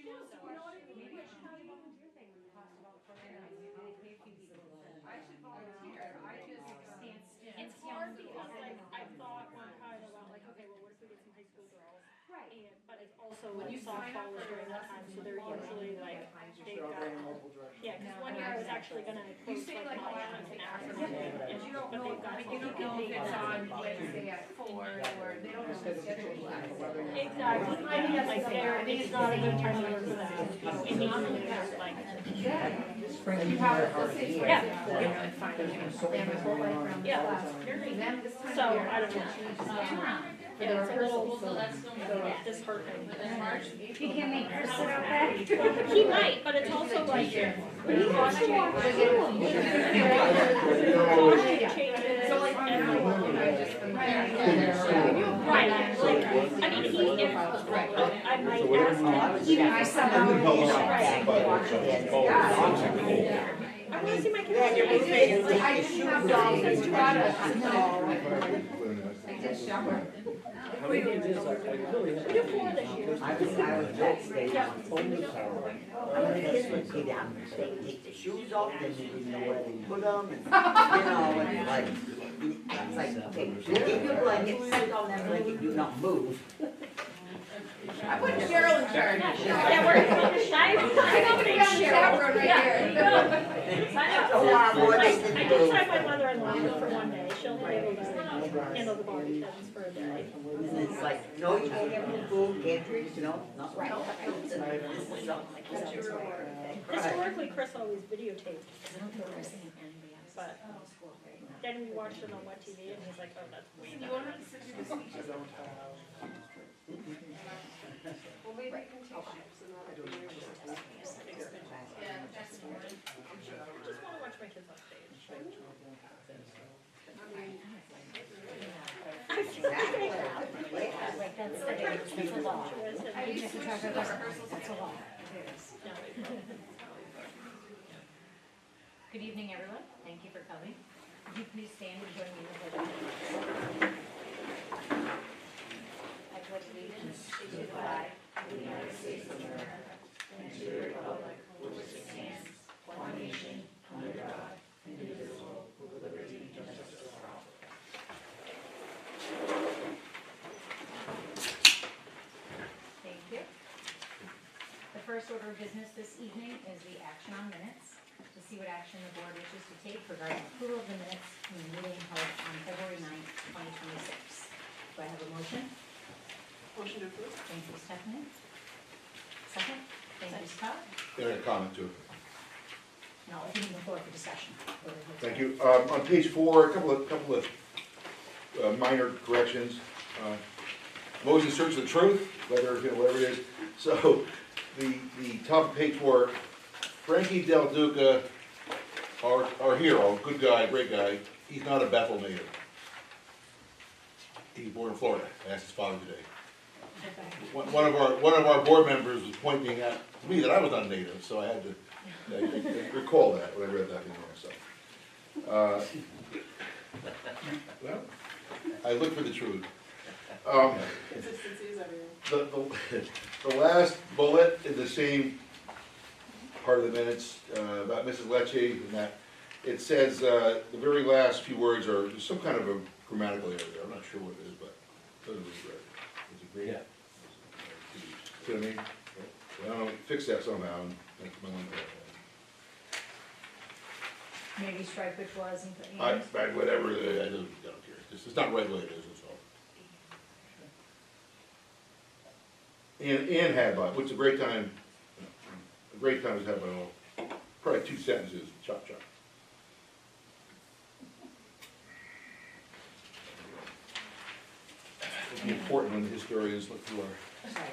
too, so. You know what I mean? Maybe I should have a volunteer thing when we talked about programs. Maybe they pay a few people. I should volunteer, I just stand still. It's hard because like, I've thought one time about like, okay, well, what if we get some high school girls? Right. And, but it's also when softball is during that time, so they're usually like, they've got, yeah, cause one year I was actually gonna You quote say like like my 11 an to afternoon, but you don't but know, they've got. you don't know if it's on Wednesday at 4 or they don't have a schedule class. Exactly, yeah, like they're, it's not a good time to work for that, and usually there's like, You have, let's say it's Yeah. Wednesday, and fine, they have a whole life around the Yeah. class. And then this time so, of year, I don't know. Yeah, it's a little disheartening. He can make her sit okay. He might, but it's also like, posture changes, So like, and now, like, I just been right, like, I mean, he, if, I might ask him, Even if somehow. I wanna see my kids. I didn't have the product, I did shower. We do 4 this year. I was backstage on phone tower. The kids would get down and they take the shoes off, then they didn't know where they put them, and, and like, it's like, okay, we'll give you a blanket, sit on that blanket, do not move. I put Cheryl in charge. Yeah, we're going to shy. I know we got chaperone right here. That's a lot more I they can just do. tried my mother-in-law for one day. She'll be able to handle the bobby pins for a day. And it's like, no, you can't have any food, can't drink, not right. This is something like that. Historically, Chris always videotaped, but then we watched it on web TV and he's like, oh, that's way You better. want me to sit through the speeches? Well, maybe you can take shifts and not. Yeah, that's important. I'm sure. I just wanna watch my kids on stage. I mean, That's a lot. I used to track That's a lot. Good evening, everyone. Thank you for coming. Would you please stand and join me in the pledge of allegiance? I pledge allegiance to the flag of the United States of America and to the republic for which it stands, one nation, under God, indivisible, with liberty and justice for all. Thank you. The first order of business this evening is the action on minutes. To see what action the board wishes to take regarding approval of the minutes from the meeting held on February 9th, 2026. Do I have a motion? Motion to approve. Thank you, Stephanie. Second? Thank you, Scott. There, a comment too. Now, opening the floor for discussion. Thank you. On page 4, a couple of minor corrections. I'm always in search of the truth, whatever it is. So, the top of page 4, Frankie Del Duca, our hero, good guy, great guy, he's not a Bethel native. He's born in Florida. I asked his father today. One of our board members was pointing out to me that I was not native, so I had to recall that when I read that in there. So, well, I look for the truth. Consistency is everything. The last bullet in the same part of the minutes about Mrs. Lecce and that, it says the very last few words are there's some kind of a grammatical error there. I'm not sure what it is, but it doesn't read right. Is it great? Yeah. See what I mean? Well, fix that somehow and make my one Maybe strike which was and put whatever, I don't care. It's not right the way it is, that's all. And had by, which is a great time is had by all. Probably 2 sentences, chop chop. It'll be important when the historians look through our. Sorry.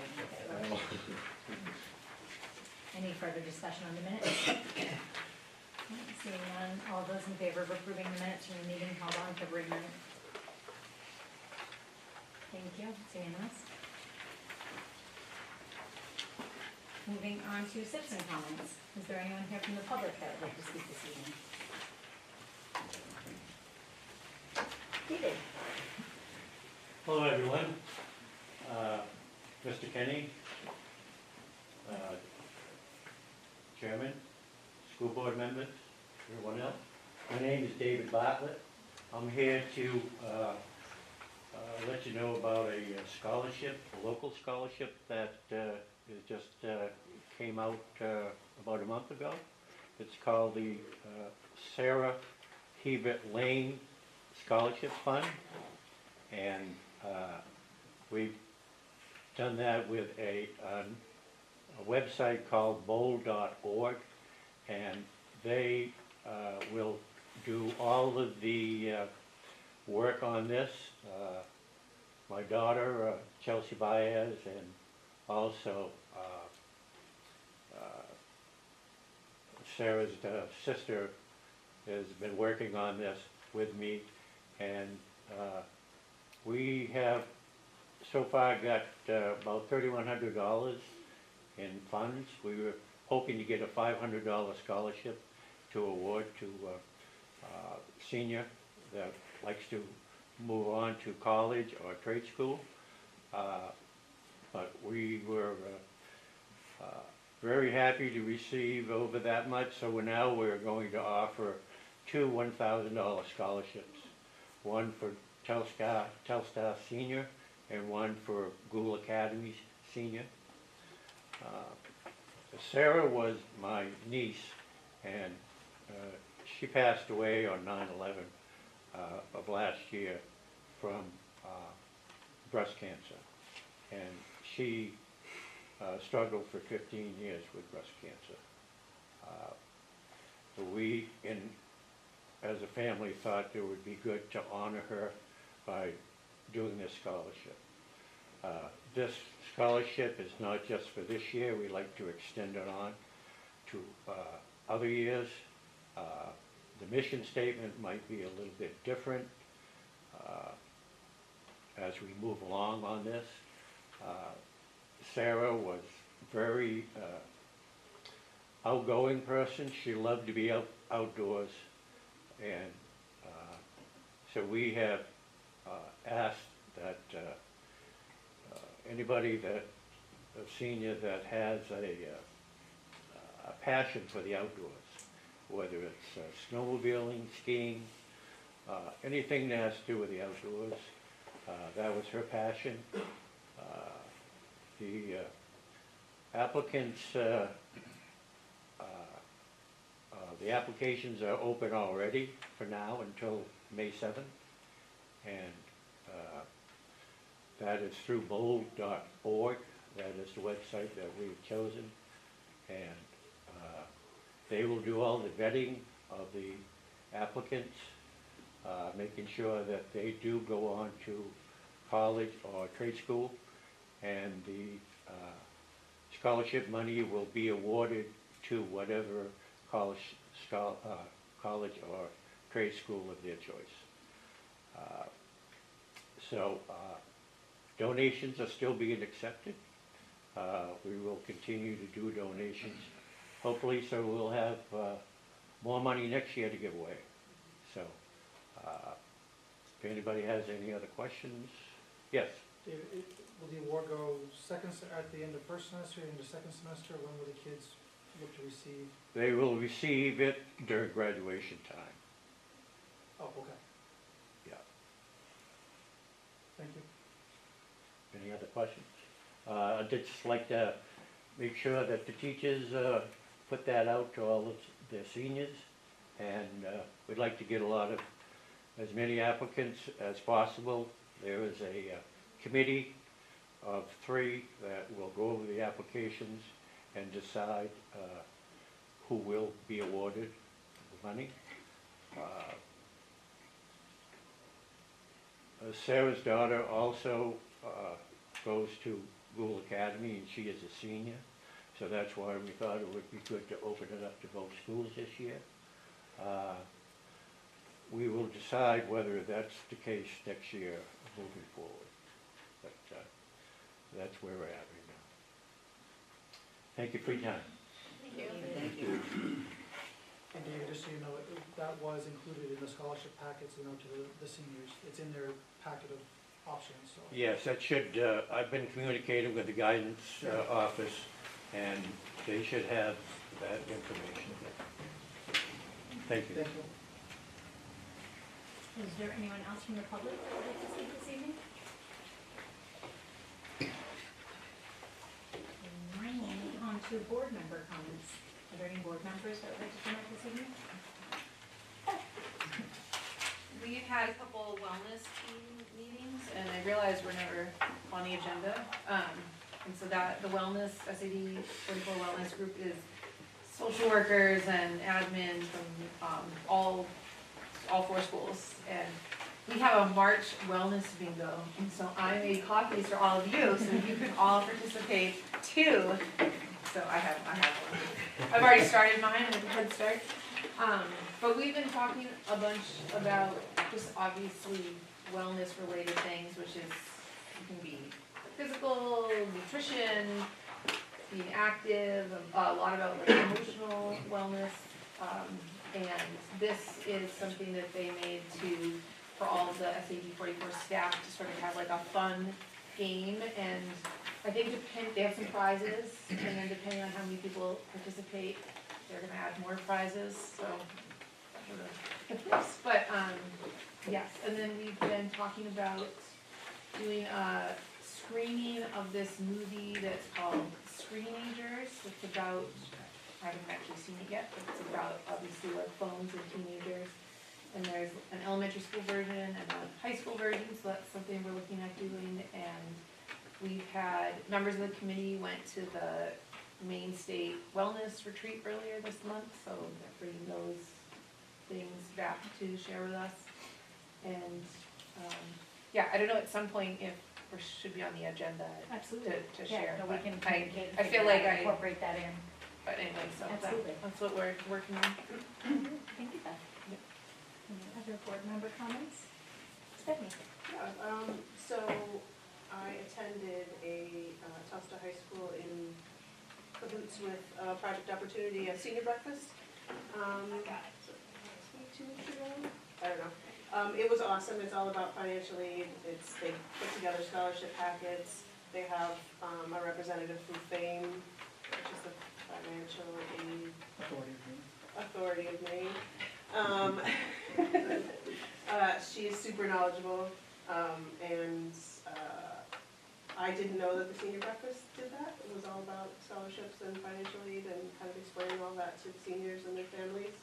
Any further discussion on the minutes? Seeing none, all those in favor of approving the minutes from the meeting held on February 9th? Thank you, it's unanimous. Moving on to citizen comments. Is there anyone here from the public that would like to speak this evening? David? Hello, everyone. Mr. Kenny, Chairman, school board members, everyone else. My name is David Bartlett. I'm here to let you know about a scholarship, a local scholarship that just came out about a month ago. It's called the Sarah Hebert Lane Scholarship Fund, and we've done that with a website called bold.org, and they will do all of the work on this. My daughter, Chelsea Baez, and also Sarah's sister has been working on this with me, and we have so far got about $3,100 in funds. We were hoping to get a $500 scholarship to award to a senior that likes to move on to college or trade school. But we were very happy to receive over that much, so we're going to offer two $1,000 scholarships, one for Telstar Senior and one for Gould Academy Senior. Sarah was my niece, and she passed away on 9/11 of last year from breast cancer, and she struggled for 15 years with breast cancer. We, as a family, thought it would be good to honor her by doing this scholarship. This scholarship is not just for this year. We like to extend it on to other years. The mission statement might be a little bit different as we move along on this. Sarah was very outgoing person. She loved to be outdoors, and so we have asked that anybody a senior that has a passion for the outdoors, whether it's snowmobiling, skiing, anything that has to do with the outdoors, that was her passion. The applicants, the applications are open already for now until May 7th, and that is through bold.org. That is the website that we've chosen, and they will do all the vetting of the applicants, making sure that they do go on to college or trade school, and the scholarship money will be awarded to whatever college or trade school of their choice. Donations are still being accepted. We will continue to do donations, hopefully, so we'll have more money next year to give away. So, if anybody has any other questions, yes. David, will the award go at the end of first semester, into second semester? When will the kids look to receive? They will receive it during graduation time. Oh, okay. Yeah. Thank you. Any other questions? I'd just like to make sure that the teachers put that out to all of their seniors, and we'd like to get as many applicants as possible. There is a committee of 3 that will go over the applications and decide who will be awarded the money. Sarah's daughter also goes to Gould Academy, and she is a senior, so that's why we thought it would be good to open it up to both schools this year. We will decide whether that's the case next year moving forward, but that's where we're at right now. Thank you for your time. Thank you. And David, just so you know, that was included in the scholarship packets, to the seniors. It's in their packet of options, so. Yes, that should, I've been communicating with the guidance office, and they should have that information. Thank you. Thank you. Is there anyone else from the public that would like to speak this evening? We'll move on to board member comments. Are there any board members that would like to come up this evening? We've had a couple wellness team meetings, and I realized we're never on the agenda. And so that, the wellness, SAD 44 wellness group is social workers and admin from all 4 schools. And we have a March wellness bingo, and so I made copies for all of you, so you can all participate too. So I have one. I've already started mine with a head start. But we've been talking a bunch about just obviously wellness related things, which is, it can be physical, nutrition, being active, a lot about like emotional wellness. And this is something that they made for all of the SAD 44 staff to sort of have like a fun game. And I think they have some prizes, and then depending on how many people participate, they're gonna add more prizes, so. But, yes, and then we've been talking about doing a screening of this movie that's called Screenagers. It's about, I haven't actually seen it yet, but it's about obviously like phones and teenagers. And there's an elementary school version and a high school version, so that's something we're looking at doing. And we've had, members of the committee went to the Maine State Wellness Retreat earlier this month, so they're bringing those things back to share with us. And, yeah, I don't know, at some point if we should be on the agenda Absolutely. to share. Yeah, no, we but can communicate. I feel like I, incorporate that in. but anyway, so Absolutely. that's what we're working on. Thank you, Beth. Any other board member comments? Stephanie? Yeah, so I attended a Telstar High School in cahoots with Project Opportunity, a senior breakfast. 2 weeks ago? I don't know. It was awesome. It's all about financial aid. They put together scholarship packets. They have a representative from FAME, which is the Financial Aid Authority of Maine. She is super knowledgeable, and I didn't know that the senior breakfast did that. It was all about scholarships and financial aid and kind of explaining all that to seniors and their families.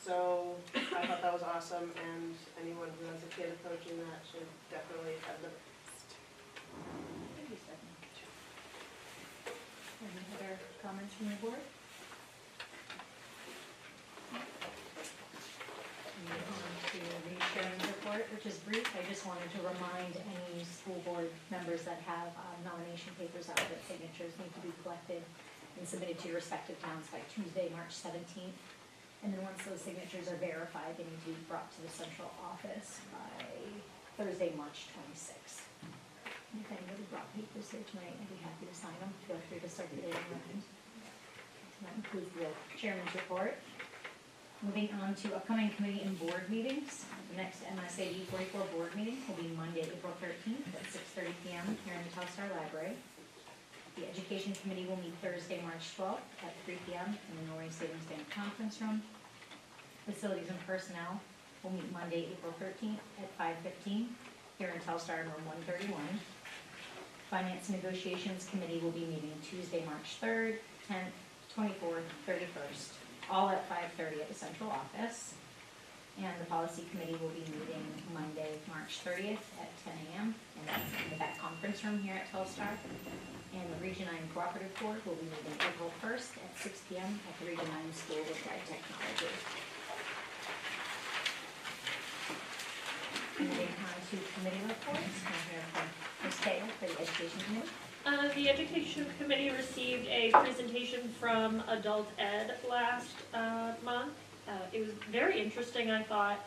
So I thought that was awesome, and anyone who has a kid approaching that should definitely attend the breakfast. Thank you, Stephanie. Any other comments from the board? Move on to the chairman's report, which is brief. I just wanted to remind any school board members that have nomination papers out that signatures need to be collected and submitted to your respective towns by Tuesday, March 17th. And then once those signatures are verified, they need to be brought to the central office by Thursday, March 26th. And if anybody brought papers here tonight, I'd be happy to sign them. Feel free to circulate them around. That includes the chairman's report. Moving on to upcoming committee and board meetings. The next MSAD 44 board meeting will be Monday, April 13th at 6:30 p.m. here in the Telstar Library. The Education Committee will meet Thursday, March 12th at 3 p.m. in the Norrie Savings Bank Conference Room. Facilities and Personnel will meet Monday, April 13th at 5:15 here in Telstar Room 131. Finance and Negotiations Committee will be meeting Tuesday, March 3rd, 10th, 24th, 31st, all at 5:30 at the central office. And the Policy Committee will be meeting Monday, March 30th at 10 a.m. and that's in the back conference room here at Telstar. And the Region 9 Cooperative Board will be meeting April 1st at 6 p.m. at the Region 9 School of Applied Technology. Moving on to committee reports, I'm here from Ms. Taylor for the Education Committee. The Education Committee received a presentation from Adult Ed last month. It was very interesting, I thought.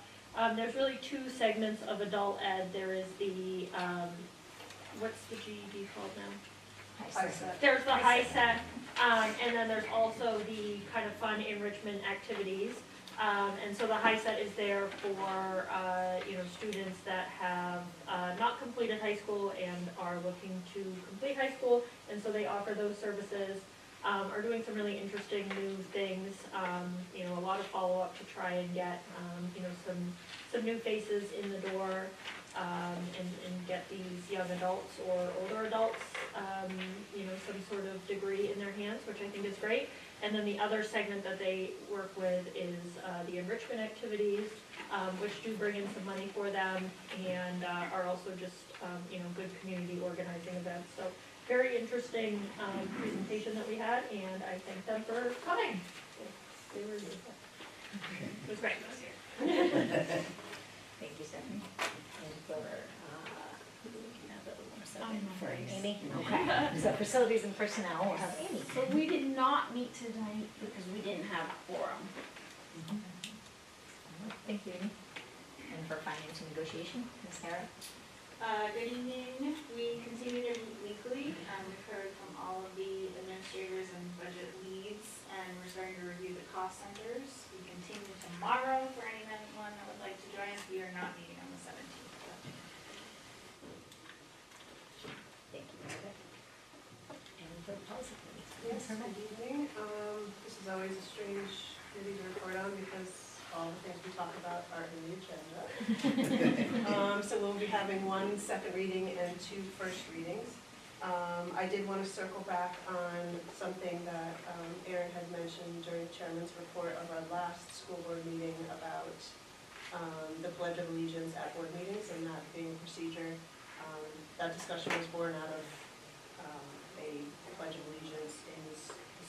There's really 2 segments of Adult Ed. There is the, what's the GED called now? There's the high set, and then there's also the kind of fun enrichment activities. And so the high set is there for, students that have not completed high school and are looking to complete high school, and so they offer those services. are doing some really interesting new things. You know, a lot of follow-up to try and get, you know, some new faces in the door, and get these young adults or older adults, you know, some sort of degree in their hands, which I think is great. And then the other segment that they work with is the enrichment activities, which do bring in some money for them and are also just, you know, good community organizing events. So very interesting presentation that we had, and I thank them for coming. They were, it was great. Thank you, Stephanie. And for, who do we have that one second? For Amy? Okay. So facilities and personnel, we'll have Amy. So we did not meet tonight because we didn't have a quorum. Thank you, Amy. And for finance and negotiation, Ms. Sarah? Good evening. We continue to meet weekly. We've heard from all of the administrators and budget leads, and we're starting to review the cost centers. We continue tomorrow for anyone that would like to join us. We are not meeting on the 17th. Thank you, Rebecca. And for the policy committee? Yes, good evening. This is always a strange committee to report on because all the things we talk about are in the agenda. So we'll be having one second reading and two first readings. I did want to circle back on something that Erin had mentioned during Chairman's report of our last school board meeting about the Pledge of Allegiance at board meetings and that being a procedure. That discussion was born out of a Pledge of Allegiance in the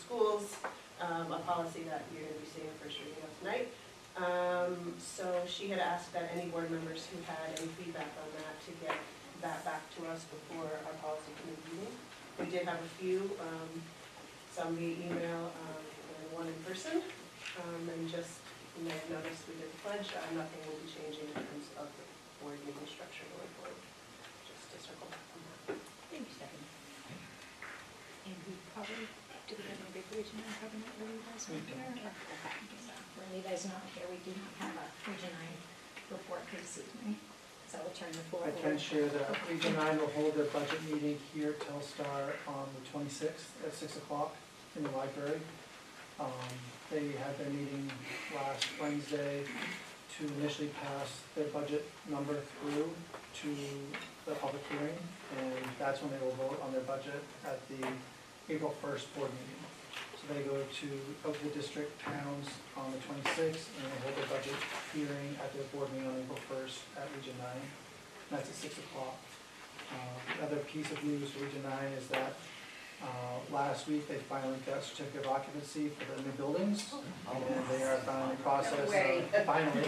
schools, a policy that you're going to be seeing the first reading of tonight. So she had asked that any board members who had any feedback on that to get that back to us before our policy committee meeting. We did have a few, some via email, and one in person, and just, you may have noticed we did the pledge, nothing will be changing in terms of the board meeting structure going forward, just to circle back on that. Thank you, Stephanie. And we probably, do we have any big region on covering that, Lily guys not here? Okay, so Lily guys not here, we do not have a Region 9 report for this evening, so we'll turn the floor I over. can share that Region 9 will hold their budget meeting here at Telstar on the 26th at 6 o'clock in the library. They had their meeting last Wednesday to initially pass their budget number through to the public hearing, and that's when they will vote on their budget at the April 1st board meeting. So they go to the district towns on the 26th, and they hold their budget hearing at their board meeting on April 1st at Region 9. And that's at 6 o'clock. The other piece of news for Region 9 is that last week they finally got certificate of occupancy for the new buildings. And they are finally in the process of, finally.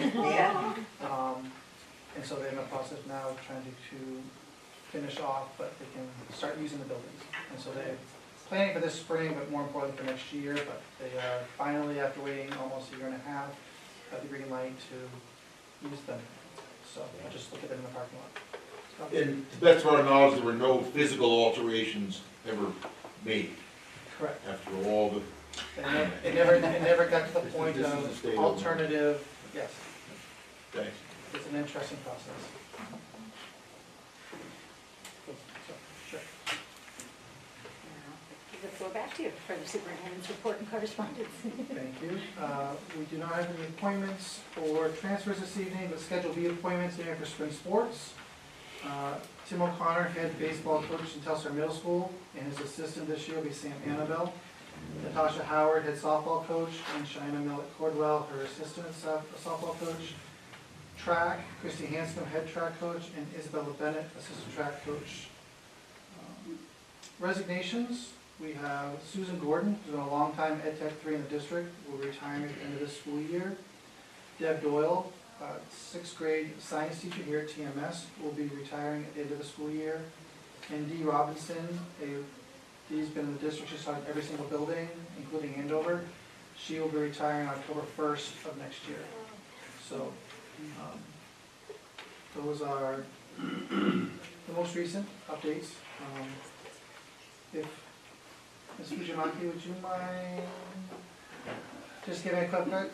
And so they're in the process now of trying to finish off, but they can start using the buildings. And so they're planning for this spring, but more importantly for next year, but they are finally, after waiting almost a year and a half, got the green light to use them. So I just look at them in the parking lot. So, And to the best of our knowledge, there were no physical alterations ever made correct. after all the. It never got to the point This is the state of of- alternative, yes, Thanks. it's an interesting process. So, sure. Now, give the floor back to you for the superintendent's report and correspondence. Thank you. We do not have any appointments or transfers this evening, but Schedule B appointments here for spring sports. Tim O'Connor, head baseball coach in Telstar Middle School, and his assistant this year will be Sam Annabelle. Natasha Howard, head softball coach, and Shaina Millett-Cordwell, her assistant softball coach. Track, Christy Hanscom, head track coach, and Isabella Bennett, assistant track coach. Resignations, we have Susan Gordon, who's been a long-time Ed Tech 3 in the district, will retire at the end of this school year. Deb Doyle, 6th grade science teacher here at TMS, will be retiring at the end of the school year. And Dee Robinson, Dee's been in the district, she's taught every single building, including Andover. She will be retiring October 1st of next year. So, those are the most recent updates. If, Ms. Fujimaki, would you mind just giving a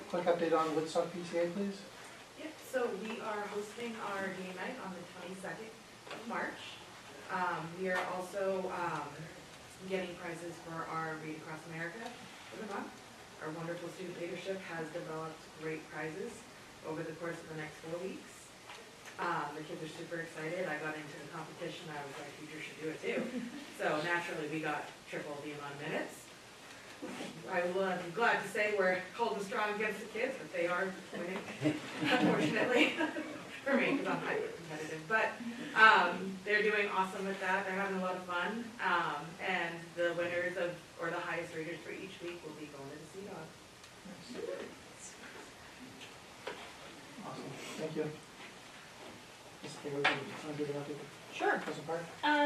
quick update on Woodstock PTA, please? Yep, so we are hosting our game night on the 22nd of March. We are also getting prizes for our Read Across America for the month. Our wonderful student leadership has developed great prizes over the course of the next 4 weeks. The kids are super excited. I got into the competition. I was like, teachers should do it too. So naturally, we got triple the amount of minutes. I will be glad to say we're holding strong against the kids, but they are winning, unfortunately, for me, because I'm hyper competitive. But they're doing awesome with that. They're having a lot of fun. And the winners of, or the highest raters for each week will be going to the Sea Dog. Awesome, thank you. Ms. Hayward, do you want to do the update? Sure. President Park?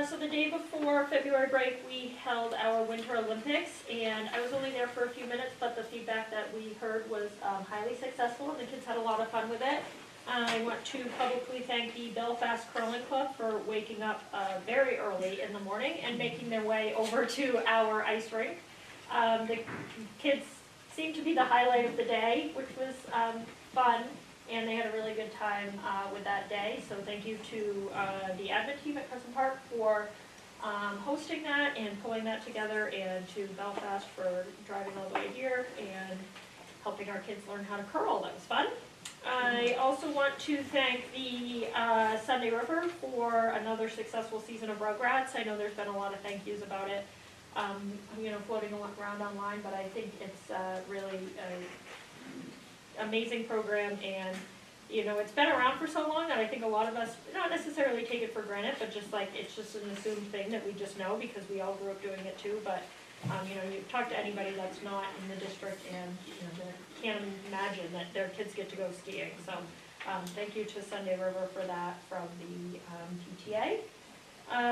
So the day before February break, we held our Winter Olympics, and I was only there for a few minutes, but the feedback that we heard was highly successful, and the kids had a lot of fun with it. I want to publicly thank the Belfast Curling Club for waking up very early in the morning and making their way over to our ice rink. The kids seemed to be the highlight of the day, which was fun. And they had a really good time with that day. So thank you to the admin team at Crescent Park for hosting that and pulling that together, and to Belfast for driving all the way here and helping our kids learn how to curl. That was fun. I also want to thank the Sunday River for another successful season of Rugrats. I know there's been a lot of thank yous about it, floating around online, but I think it's really amazing program, and it's been around for so long that I think a lot of us not necessarily take it for granted, but just like it's just an assumed thing that we just know because we all grew up doing it too. But you talk to anybody that's not in the district, and they can't imagine that their kids get to go skiing. So thank you to Sunday River for that from the PTA.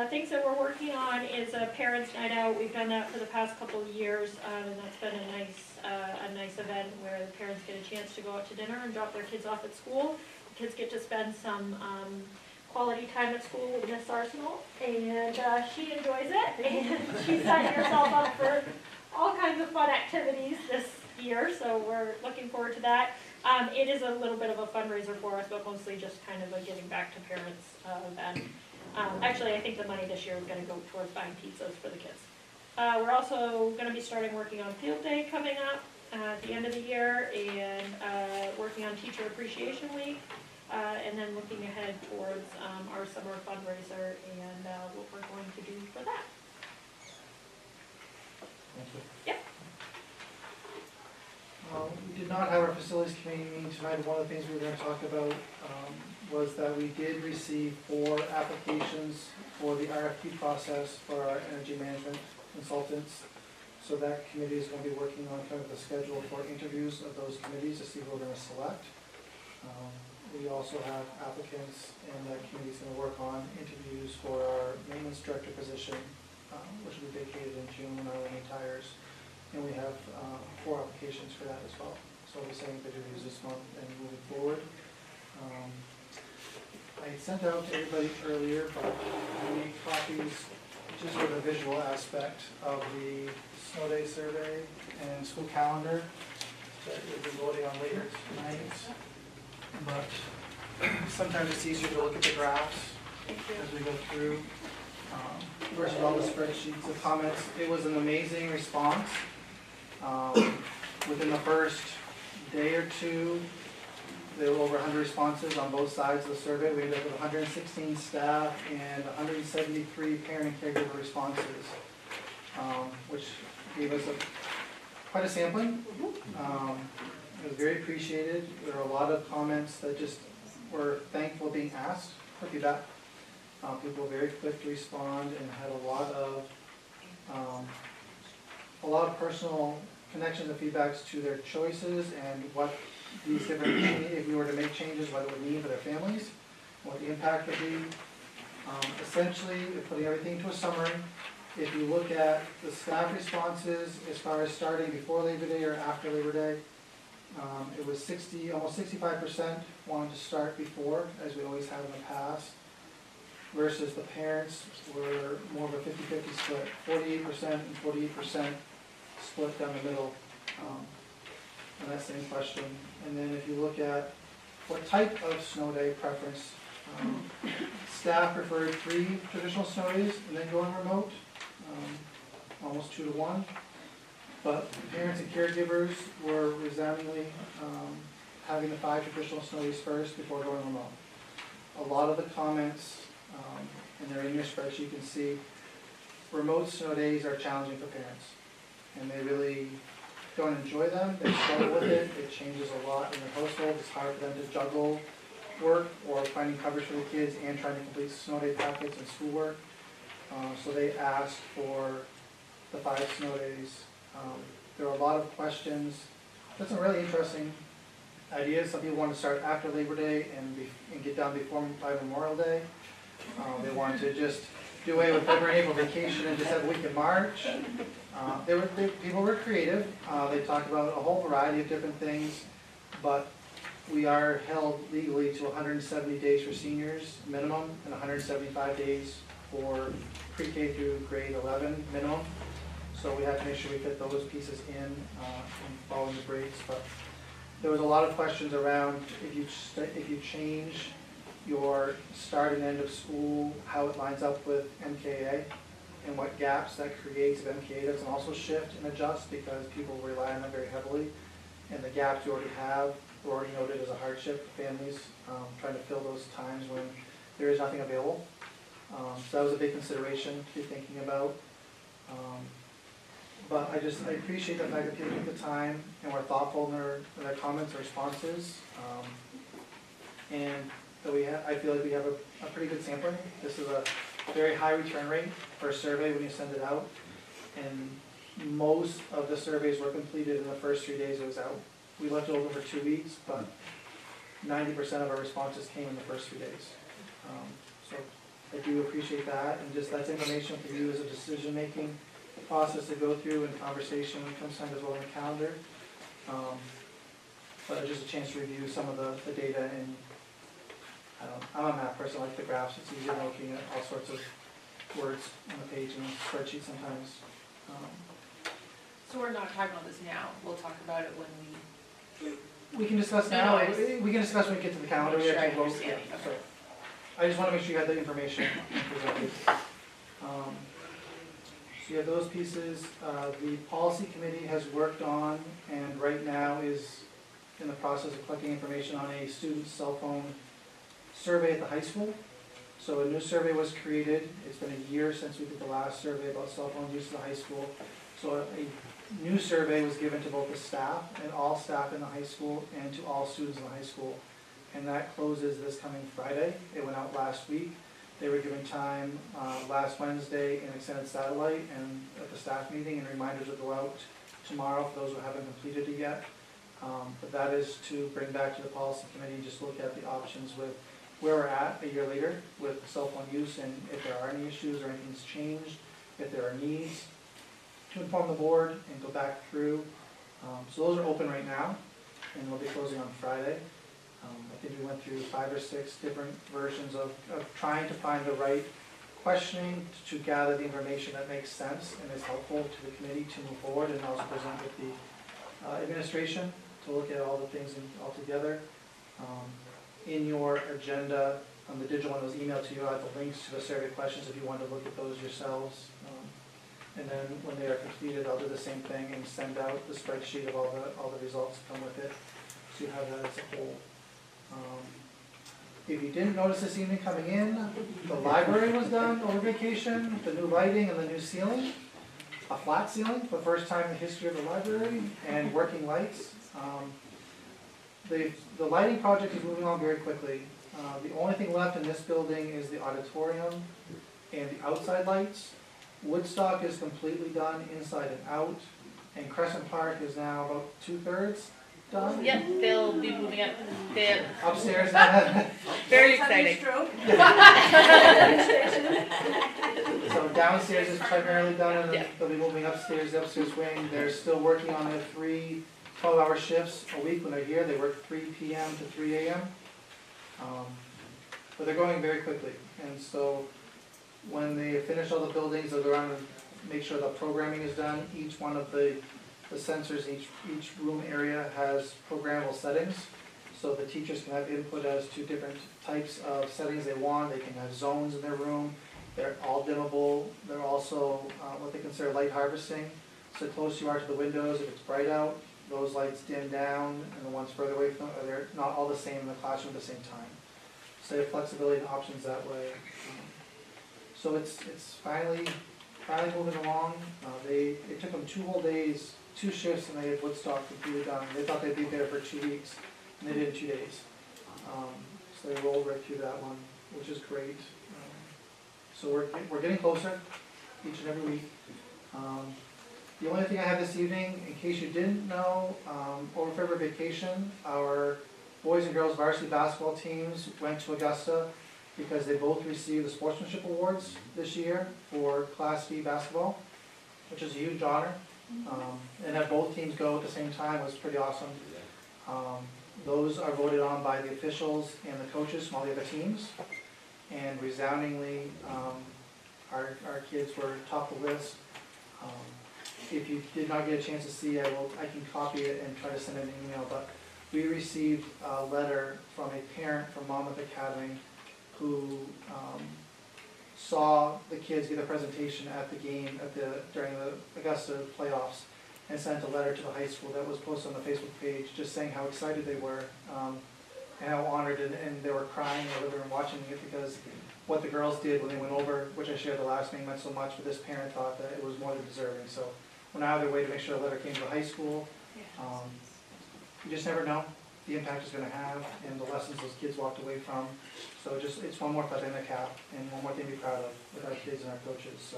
Things that we're working on is a parents' night out. We've done that for the past couple of years, and that's been a nice event where the parents get a chance to go out to dinner and drop their kids off at school. The kids get to spend some quality time at school with Miss Arsenal, and she enjoys it, and she's setting herself up for all kinds of fun activities this year, so we're looking forward to that. It is a little bit of a fundraiser for us, but mostly just kind of a giving back to parents event. Actually, I think the money this year is going to go towards buying pizzas for the kids. We're also going to be starting working on Field Day coming up at the end of the year, and working on Teacher Appreciation Week, and then looking ahead towards our summer fundraiser and what we're going to do for that. Thank you. Yep. We did not have our facilities committee meeting tonight. One of the things we were going to talk about was that we did receive 4 applications for the RFP process for our energy management consultants. So that committee is going to be working on kind of the schedule for interviews of those committees to see who we're going to select. We also have applicants, and that committee is going to work on interviews for our maintenance director position, which will be vacated in June when Arlene retires. And we have 4 applications for that as well. So we'll be setting interviews this month and moving forward. I sent out to everybody earlier, but I made copies just for the visual aspect of the snow day survey and school calendar that we'll be voting on later tonight. But sometimes it's easier to look at the graphs as we go through versus all the spreadsheets of comments. It was an amazing response. Within the first day or two, there were over 100 responses on both sides of the survey. We ended up with 116 staff and 173 parent and caregiver responses, which gave us quite a sampling. It was very appreciated. There were a lot of comments that just were thankful being asked for feedback. People were very quick to respond and had a lot of personal connections and feedbacks to their choices and what these different, if we were to make changes, what it would mean for their families, what the impact would be. Essentially, putting everything to a summary, if you look at the staff responses as far as starting before Labor Day or after Labor Day, it was almost 65% wanted to start before, as we always have in the past, versus the parents were more of a 50-50 split, 48% and 48% split down the middle on that same question. And then if you look at what type of snow day preference, staff preferred 3 traditional snow days and then going remote. almost 2 to 1. But parents and caregivers were resoundingly having the 5 traditional snow days first before going remote. A lot of the comments, and they're in your spreadsheet, you can see, remote snow days are challenging for parents. And they really don't enjoy them, they struggle with it, it changes a lot in their household, it's hard for them to juggle work or finding coverage for the kids and trying to complete snow day packets and schoolwork. So they asked for the 5 snow days. There were a lot of questions, there's some really interesting ideas. Some people want to start after Labor Day and get done by Memorial Day. They wanted to just do away with February and April vacation and just have a week in March. People were creative. They talked about a whole variety of different things, but we are held legally to 170 days for seniors minimum and 175 days for pre-K through grade 11 minimum. So we have to make sure we fit those pieces in and follow the breaks. But there was a lot of questions around if you change your start and end of school, how it lines up with MKA, and what gaps that creates if MKA doesn't also shift and adjust, because people rely on that very heavily. And the gaps you already have were already noted as a hardship for families, trying to fill those times when there is nothing available. So that was a big consideration to be thinking about. But I appreciate the fact that people took the time and were thoughtful in their comments and responses. And that I feel like we have a pretty good sampling. This is a very high return rate for a survey when you send it out. And most of the surveys were completed in the first 3 days it was out. We left it open for 2 weeks, but 90% of our responses came in the first 3 days. So I do appreciate that, and just that's information for you as a decision-making process to go through and conversation when it comes time as well on the calendar. But just a chance to review some of the data, and I'm a math person, I like the graphs, it's easier than looking at all sorts of words on the page and spreadsheet sometimes. So we're not talking about this now, we'll talk about it when We can discuss No, now, no, we can discuss when we get to the calendar. Make sure I actually vote. understand. Yeah, Okay. so I just want to make sure you have the information presented. So you have those pieces. The policy committee has worked on and right now is in the process of collecting information on a student cell phone survey at the high school. So a new survey was created. It's been a year since we did the last survey about cell phone use in the high school. So a new survey was given to both the staff and all staff in the high school and to all students in the high school. And that closes this coming Friday. It went out last week. They were given time last Wednesday in extended satellite and at the staff meeting, and reminders will go out tomorrow for those who haven't completed it yet. But that is to bring back to the policy committee, just look at the options with where we're at a year later with cell phone use, and if there are any issues or anything's changed, if there are needs, to inform the board and go back through. So those are open right now, and we'll be closing on Friday. I think we went through 5 or 6 different versions of trying to find the right questioning to gather the information that makes sense and is helpful to the committee to move forward, and also present with the administration to look at all the things all together. In your agenda, on the digital one that was emailed to you, I have the links to the survey questions if you want to look at those yourselves. And then when they are completed, I'll do the same thing and send out the spreadsheet of all the results that come with it, so you have that as a whole. If you didn't notice this evening coming in, the library was done over vacation, the new lighting and the new ceiling, a flat ceiling for the first time in the history of the library, and working lights. The lighting project is moving on very quickly. The only thing left in this building is the auditorium and the outside lights. Woodstock is completely done inside and out, and Crescent Park is now about 2/3 done. Yep, they'll be moving up there. Upstairs. Very exciting. So downstairs is primarily done, and Yeah. then they'll be moving upstairs, the upstairs wing. They're still working on their 3 12-hour shifts a week when they're here. They work 3 p.m. to 3 a.m. But they're going very quickly, and so when they finish all the buildings, they'll go around and make sure the programming is done. Each one of the sensors, each room area has programmable settings, so the teachers can have input as to different types of settings they want. They can have zones in their room, They're all dimmable, they're also what they consider light harvesting. So close you are to the windows, if it's bright out, those lights dim down, and the ones further away from, they're not all the same in the classroom at the same time. So they have flexibility and options that way. So it's finally moving along. It took them 2 whole days, 2 shifts, and they had Woodstock completed done. They thought they'd be there for 2 weeks, and they did it in 2 days. So they rolled right through that one, which is great. So we're getting closer each and every week. The only thing I have this evening, in case you didn't know, over February vacation, our boys and girls varsity basketball teams went to Augusta because they both received the sportsmanship awards this year for Class B basketball, which is a huge honor. And have both teams go at the same time was pretty awesome. Those are voted on by the officials and the coaches from all the other teams. And resoundingly, our kids were top of the list. If you did not get a chance to see, I can copy it and try to send an email, but we received a letter from a parent from Monmouth Academy who saw the kids give a presentation at the game during the Augusta playoffs and sent a letter to the high school that was posted on the Facebook page just saying how excited they were and how honored, and they were crying in the living room watching it because what the girls did when they went over, which I shared the last meeting, meant so much, but this parent thought that it was more than deserving. So went out of their way to make sure the letter came to the high school. You just never know the impact it's going to have and the lessons those kids walked away from. So it's one more feather in the cap and one more thing to be proud of with our kids and our coaches. So,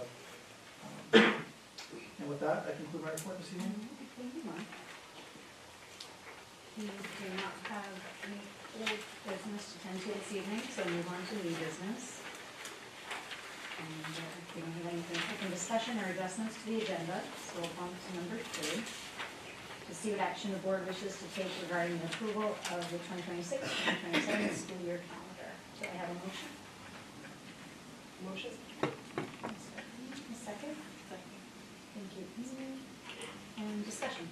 and with that, I conclude my report this evening. Thank you, Mark. We do not have any old business to tend to this evening, so move on to new business. And if we don't have anything, open discussion or adjustments to the agenda, so we'll on to number 2. To see what action the board wishes to take regarding the approval of the 2026-2027 school year calendar. Do I have a motion? Motion? A second? Thank you, Amy. And discussion?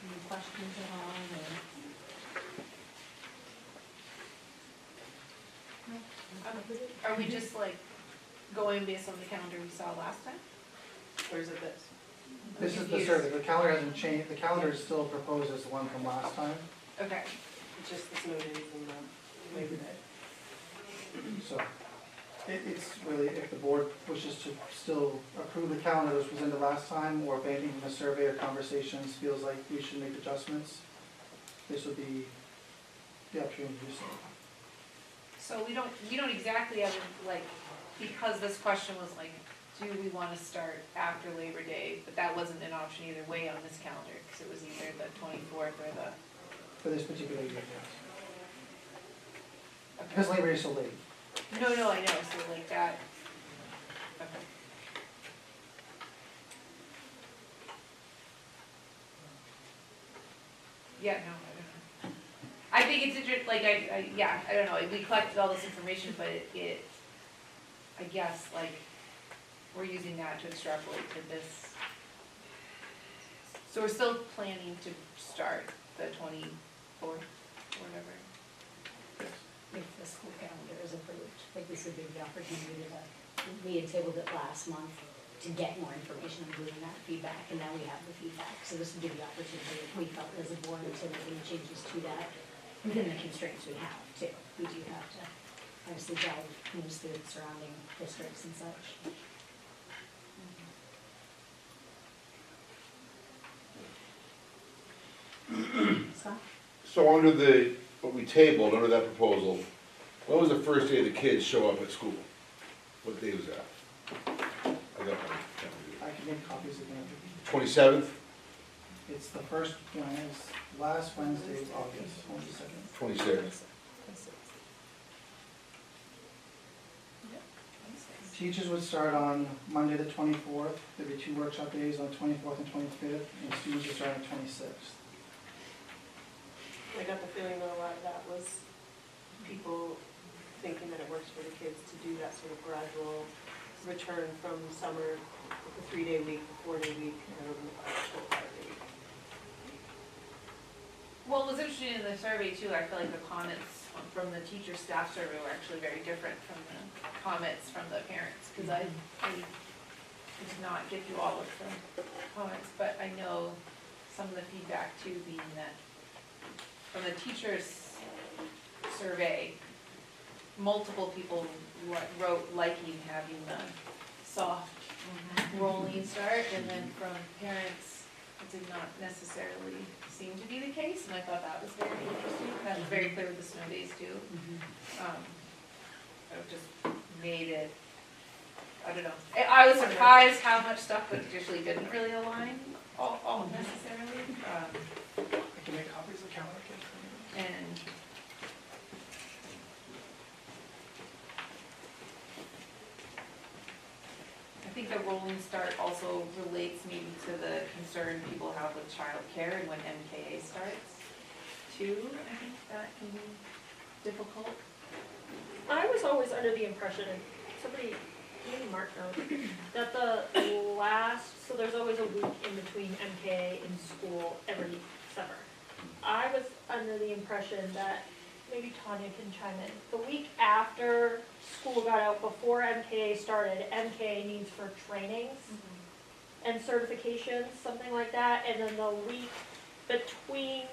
Any questions at all? No? Are we just like going based on the calendar we saw last time? Or is it this? This is the survey. The calendar hasn't changed. The calendar is still proposed as the one from last time. Okay. It's just the snow days and the Labor Day. So it's really, if the board wishes to still approve the calendar that was presented last time, or if anything from the survey or conversations feels like we should make adjustments, this would be the opportunity to do so. So we don't exactly have, like, because this question was like, do we want to start after Labor Day? But that wasn't an option either way on this calendar, because it was either the 24th or the... For this particular year, yes. Okay. Because Labor Day is so late. No, I know, so like that, okay. Yeah, no, I don't know. I think it's interesting, like, I don't know, we collected all this information, but it, I guess, like, we're using that to extrapolate to this. So we're still planning to start the 24th, or whatever. If the school calendar is approved, like this would be the opportunity to, we had tabled it last month to get more information, including that feedback, and now we have the feedback. So this would be the opportunity, we felt as a board, to make any changes to that within the constraints we have too. We do have to obviously delve into the surrounding districts and such. Scott? So under what we tabled, under that proposal, when was the first day the kids show up at school? What day was that? I got my calendar. I can make copies again. 27th, It's the first Wednesday, last Wednesday of August, 22nd. 26th. Teachers would start on Monday the 24th. There'd be 2 workshop days on 24th and 25th, and students would start on 26th. I got the feeling that a lot of that was people thinking that it works for the kids to do that sort of gradual return from summer, the 3-day week, the 4-day week, and then the 5-day week. Well, it was interesting in the survey too, I feel like the comments from the teacher staff survey were actually very different from the comments from the parents, because I did not get through all of the comments, but I know some of the feedback too being that from the teachers survey, multiple people wrote liking having the soft rolling start, and then from parents, it did not necessarily seem to be the case, and I thought that was very interesting. That was very clear with the snow days too. It just made it, I don't know. I was surprised how much stuff usually didn't really align all necessarily. I can make copies of calendar kits for you. And I think the rolling start also relates maybe to the concern people have with childcare and when MKA starts too. I think that can be difficult. I was always under the impression, and somebody, maybe Mark knows, that the last, so there's always a week in between MKA and school every summer. I was under the impression that, maybe Tanya can chime in, the week after school got out, before MKA started, MKA needs for trainings and certifications, something like that, and then the week between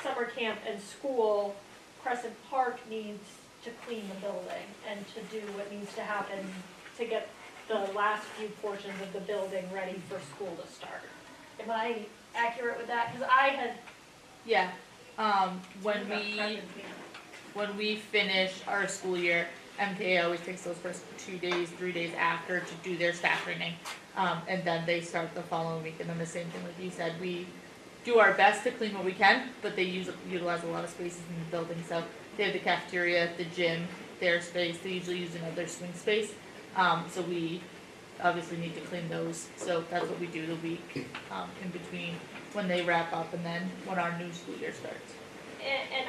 summer camp and school, Crescent Park needs to clean the building and to do what needs to happen to get the last few portions of the building ready for school to start. Am I accurate with that? Because I had, Yeah, when we finish our school year, MKA always takes those first 2 days, 3 days after to do their staff training. And then they start the following week, and then the same thing like you said, we do our best to clean what we can, but they utilize a lot of spaces in the building, so they have the cafeteria, the gym, their space, they usually use another swing space. So we obviously need to clean those, so that's what we do the week, in between when they wrap up and then when our new school year starts. and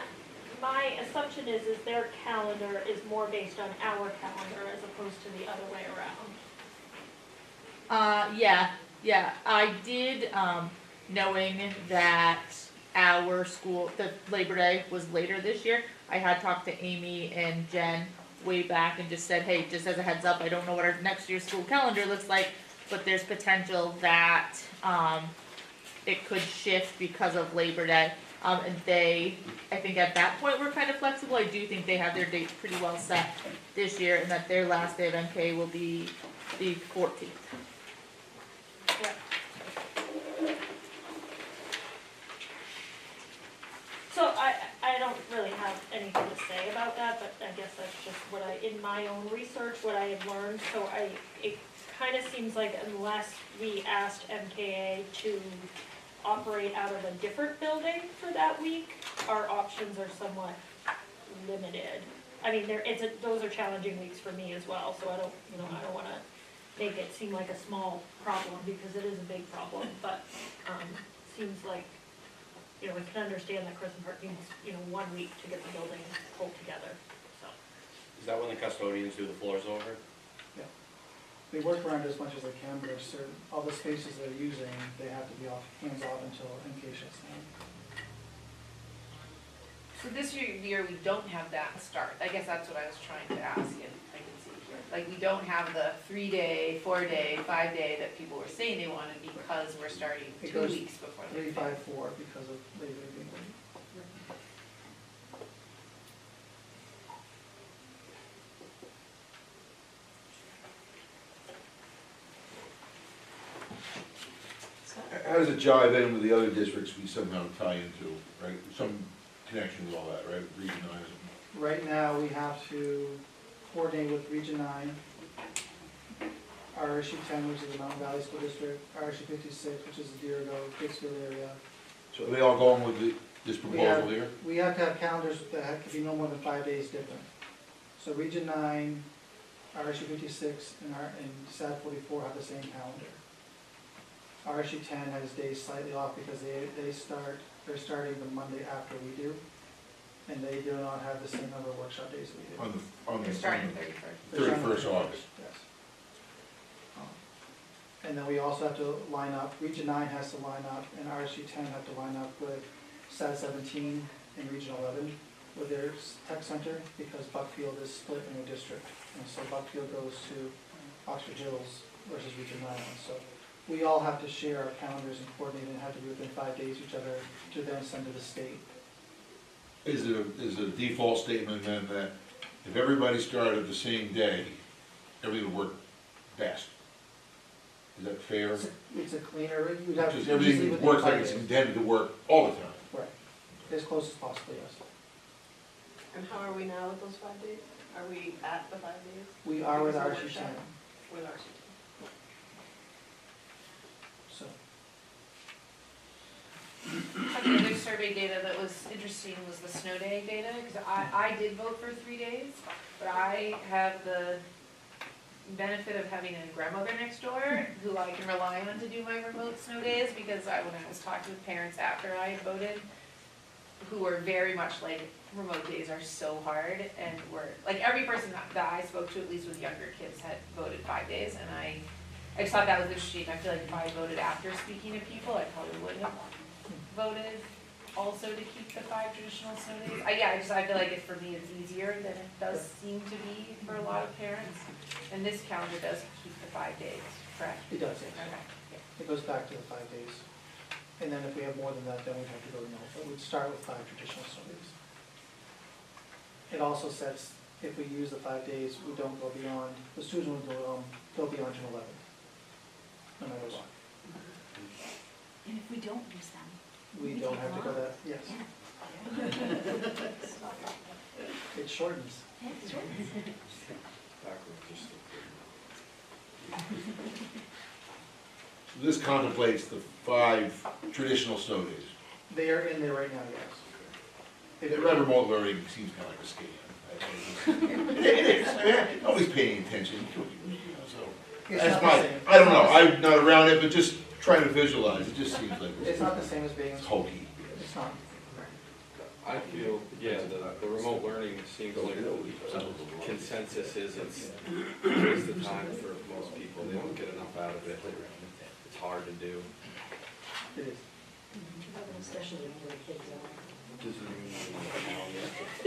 my assumption is their calendar is more based on our calendar as opposed to the other way around. Yeah, I did, knowing that our school, the Labor Day was later this year, I had talked to Amy and Jen way back and just said, hey, just as a heads up, I don't know what our next year's school calendar looks like, but there's potential that, it could shift because of Labor Day. And they, I think at that point, were kind of flexible. I do think they have their dates pretty well set this year, and that their last day of MK will be the 14th. Yeah. So I don't really have anything to say about that, but I guess that's just what in my own research, what I had learned. So it kind of seems like unless we asked MKA to operate out of a different building for that week, our options are somewhat limited. I mean, those are challenging weeks for me as well, so I don't want to make it seem like a small problem, because it is a big problem, but, seems like, I can understand that Crescent Park needs, 1 week to get the building pulled together, so. Is that when the custodians do the floors over? They work around as much as they can, but there's certain, all the spaces they're using, they have to be hands off until MK shuts down. So this year we don't have that start. I guess that's what I was trying to ask, and I can see here. Like, we don't have the 3-day, 4-day, 5-day that people were saying they wanted, because we're starting 2 weeks before the 3, 5, 4 because of Labor Day being late. How does it jive in with the other districts we somehow tie into, right? Some connection with all that, right? Region 9 is. Right now, we have to coordinate with Region 9, RSU 10, which is the Mountain Valley School District, RSU 56, which is the Deergo, Pittsfield area. So are they all going with this proposal here? We have to have calendars that could be no more than 5 days different. So Region 9, RSU 56, and SAD 44 have the same calendar. RSU 10 has days slightly off because they're starting the Monday after we do, and they do not have the same number of workshop days we do. They're starting 31st. 31st August. Yes. And then we also have to line up, Region 9 has to line up, and RSU 10 have to line up with SAD 17 and Region 11, with their tech center because Buckfield is split in a district. And so Buckfield goes to Oxford Hills versus Region 9. So we all have to share our calendars and coordinate and have to be within 5 days of each other to then send to the state. Is it a default statement then that if everybody started the same day, everything would work best? Is that fair? It's a cleaner, you'd have to. Because usually everything within works 5 like it's days. intended to work all the time. Right, as close as possible, yes. And how are we now with those 5 days? Are we at the 5 days? We are with Because of RC workshop? 10, With RC so. The other survey data that was interesting was the snow day data, because I did vote for 3 days, but I have the benefit of having a grandmother next door who I can rely on to do my remote snow days, because when I was talking with parents after I had voted, who were very much like, remote days are so hard, and like, every person that I spoke to, at least with younger kids, had voted 5 days, and I just thought that was interesting. I feel like if I voted after speaking to people, I probably wouldn't have voted also to keep the 5 traditional snow days. I feel like for me, it's easier than it does seem to be for a lot of parents. And this calendar does keep the 5 days, correct? It does, yes. Okay. It goes back to the 5 days. And then if we have more than that, then we'd have to go to no, but we'd start with 5 traditional studies. It also says if we use the 5 days, we don't go beyond, the students will go beyond June 11th, no matter what. And if we don't use them? We don't have to go that, yes. It shortens. This contemplates the 5 traditional snow days. They are in there right now, yes. The remote learning seems kind of like a scam. It is, nobody's paying attention. So, It's that's not the my, same. I don't know, I'm not around it, but just trying to visualize, it just seems like It's not the same as being, it's hokey. it's not. I feel, yeah, the remote learning seems like the consensus is it's a waste of time for most people. They don't get enough out of it. It's hard to do. It is. Especially for the kids. Doesn't even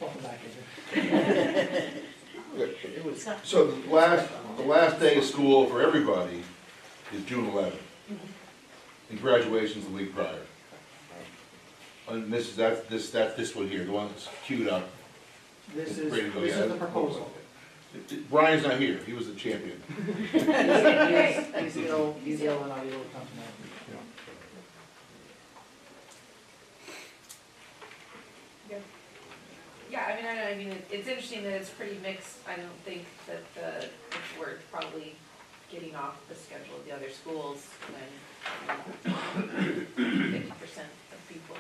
Welcome back, Adrian. So the last day of school for everybody is June 11th. And graduation's the week prior. And that's this one here, the one that's queued up. This is ready to go. the Yeah, proposal. Brian's not here, he was the champion. He's ill and unable to come tonight. Yeah, I mean, it's interesting that it's pretty mixed. I don't think that it's worth probably getting off the schedule of the other schools when 50% of people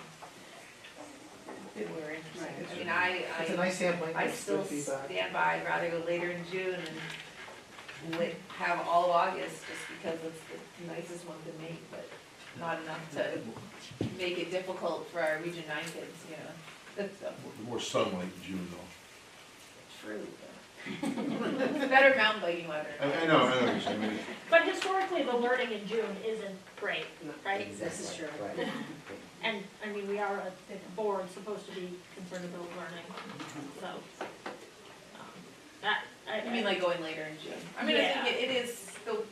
were interested. I mean, It's a nice sampling, I it's still good feedback. stand by, I'd rather go later in June and have all of August just because it's the nicest one to make, but not enough to make it difficult for our Region 9 kids, you know. That's More sunlight in June though. true. It's better mountain biking weather. I know, what you're saying. I mean, But historically, the learning in June isn't great, right? This is true. Right. And, I mean, we are a board supposed to be concerned about learning, so. That, I mean, like going later in June. I mean, I Yeah. think it is, the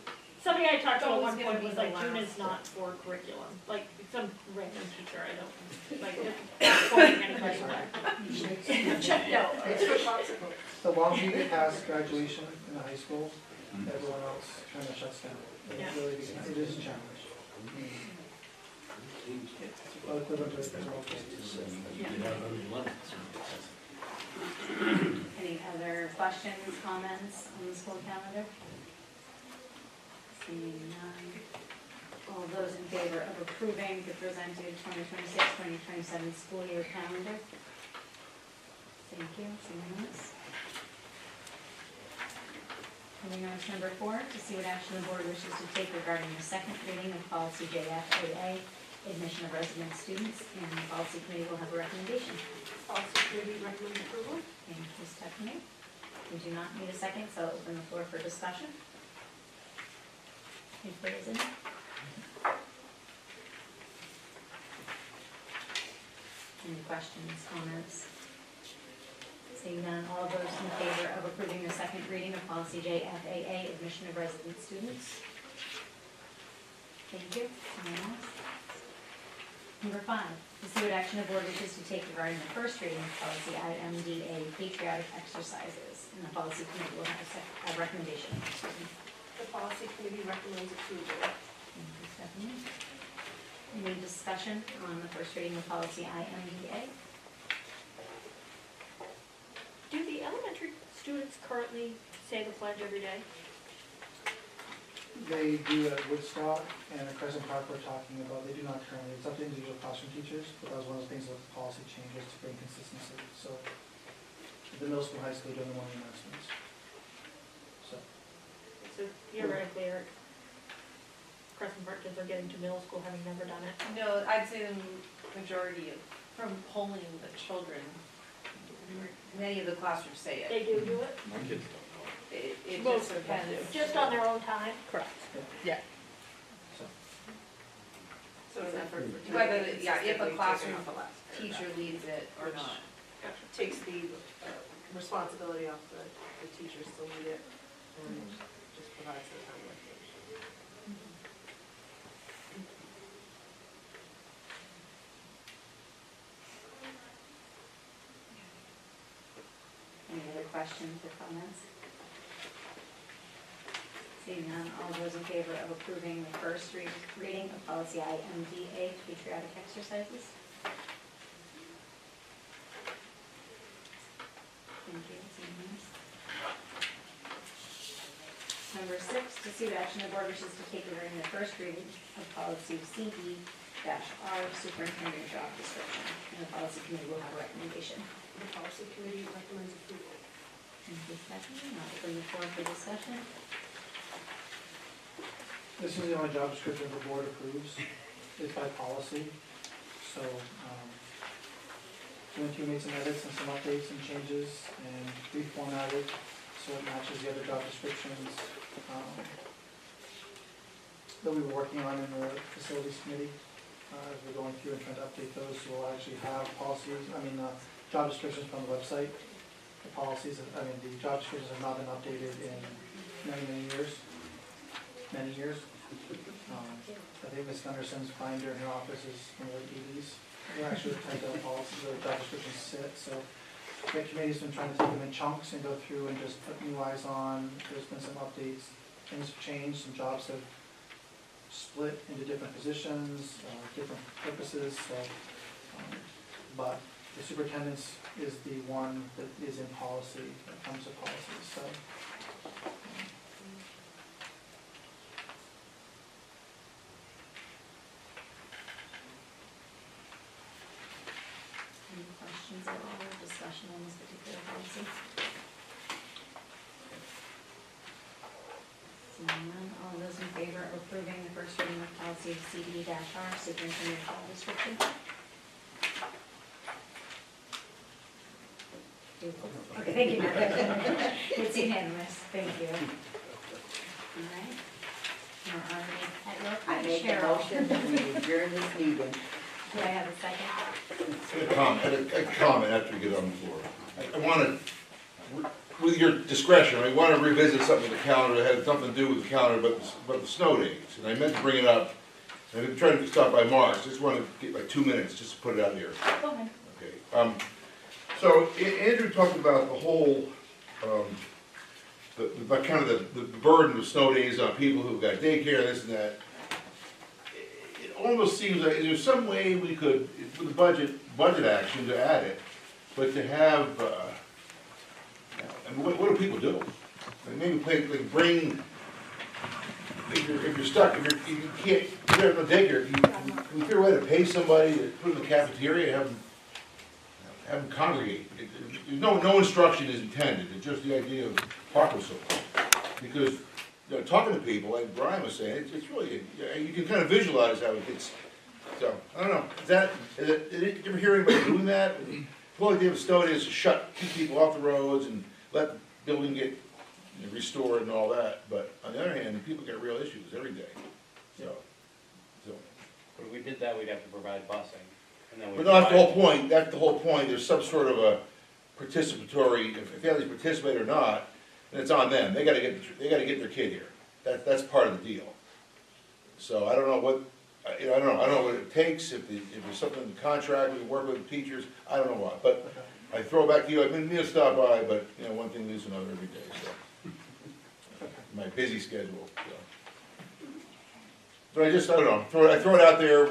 somebody I talked to at Always one gonna point be was the like, June last. is not for curriculum, like, some random teacher, I don't, like, not quoting anybody, but. Checked out. It's for popsicle. The longer you get past graduation in the high school, everyone else kind of shuts down. It really becomes, it is a challenge. Well, equivalent to a remote campus. Any other questions, comments on the school calendar? Seeing none. All those in favor of approving the presented 2026-2027 school year calendar? Thank you, it's unanimous. Moving on to number 4, to see what action the board wishes to take regarding the second reading of policy JFAA, admission of resident students, and the policy committee will have a recommendation. Policy committee recommends approval. Thank you, Stephanie. We do not need a second, so I'll open the floor for discussion. if there is any. Any questions, comments? Seeing none, all those in favor of approving the second reading of policy JFAA, admission of resident students? Thank you. Anyone else? Number 5, to see what action the board wishes to take regarding the first reading of policy IMDA, patriotic exercises. And the policy committee will have a recommendation. The policy committee recommends approval. Thank you, Stephanie. Any discussion on the first reading of policy IMDA? Do the elementary students currently say the pledge every day? They do at Woodstock and at Crescent Park we're talking about, they do not currently, it's up to individual classroom teachers, but that was one of the things with the policy changes to bring consistency, so. The middle school, high school, doing the morning announcements. So, So theoretically, Eric, Crescent Park kids are getting to middle school having never done it. No, I'd say the majority of, from polling the children, many of the classrooms say it. They do it, My kids don't know. It Most just of them depends. do. just on their own time. Correct. Yeah. so. So an effort for. Whether, yeah, if a consistently classroom taking off the last paragraph. teacher leads it or not. Takes the responsibility off the teachers to lead it and just provides the time with it. Any other questions or comments? Seeing none, all those in favor of approving the first reading of policy IMDA, patriotic exercises? Thank you. Seeing none. Number 6, to see what action the board wishes to take regarding the first reading of policy CE-R, superintendent job description. And the policy committee will have a recommendation. The policy committee recommends approval. Thank you, Stephanie. I'll open the floor for discussion. This is the only job description the board approves, it's by policy, so, UNT made some edits and some updates and changes and reformatted, so it matches the other job descriptions, that we were working on in the facilities committee, as we're going through and trying to update those, so we'll actually have policies, job descriptions from the website. The policies, the job descriptions have not been updated in many years. I think Ms. Gunderson's binder in her office is from the late 80s. They're actually typed out policies where the job descriptions sit, so the committee's been trying to take them in chunks and go through and just put new eyes on. There's been some updates, things have changed, some jobs have split into different positions, different purposes, so, but the superintendent's is the one that is in policy, when it comes to policies, so. Any questions at all or discussion on this particular policy? Seeing none, all those in favor of approving the first reading of policy CD-R, superintendent job description? Okay, thank you, Margaret. It's unanimous, thank you. All right. We're already at your I point, make a Cheryl. motion that we adjourn this meeting. Do I have a second? A comment after we get on the floor. I want to, with your discretion, I want to revisit something with the calendar that had something to do with the calendar, but the snow days. And I meant to bring it up, and I've been trying to stop by March, just want to get like 2 minutes, just to put it out here. Go ahead. Okay. So Andrew talked about the whole, the kind of the burden of snow days on people who've got daycare, this and that. It almost seems like there's some way we could, with the budget action to add it, but to have, what do people do? Like maybe bring, if you're stuck, if you can't, you have no daycare, can we figure a way to pay somebody to put in the cafeteria, have them congregate? No instruction is intended, it's just the idea of parking support. Because, talking to people, like Brian was saying, it's really, you can kind of visualize how it gets, so, I don't know, did you ever hear anybody doing that? The whole idea of snow days is to keep people off the roads and let the building get and restore it and all that, but on the other hand, people get real issues every day, so. But if we did that, we'd have to provide busing, and then we. But no, that's the whole point, there's some sort of a participatory, if families participate or not, then it's on them, they gotta get their kid here, that's part of the deal. So I don't know what, I don't know what it takes, if there's something in the contract, we can work with the teachers, I don't know what, but I throw it back to you, I've been meaning to stop by, but, one thing leads to another every day, so. My busy schedule, so. But I don't know, I throw it out there,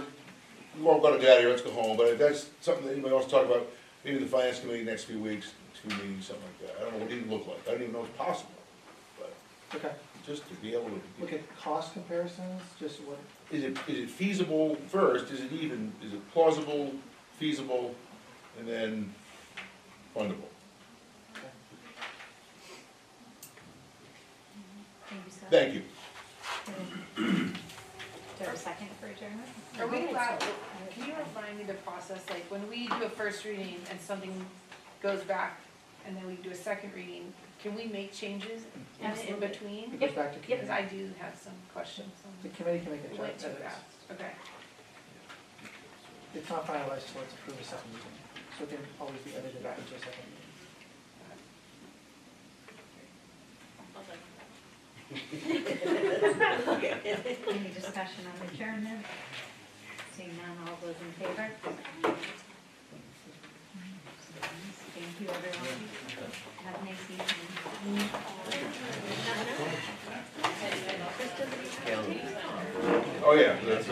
we all gotta get out of here, let's go home, but if that's something that anybody wants to talk about, maybe the finance committee next few weeks, 2 meetings, something like that, I don't know what it even look like, I don't even know if it's possible, but Okay, just to be able to. look at cost comparisons, just what, Is it feasible first, is it plausible, feasible, and then fundable? Thank you, Scott. Thank you. Do you have a second for adjournment? Are we allowed, can you remind me the process, like when we do a first reading and something goes back and then we do a second reading, can we make changes in between? it goes back to Because committee. I do have some questions The on, committee can make it a went judgment. too fast, okay. It's not finalized till it's approved a second meeting, so it can always be edited up into a second meeting. Any discussion on adjournment? Seeing none, all those in favor? Thank you, everyone. Have a nice evening. Oh, yeah, that's.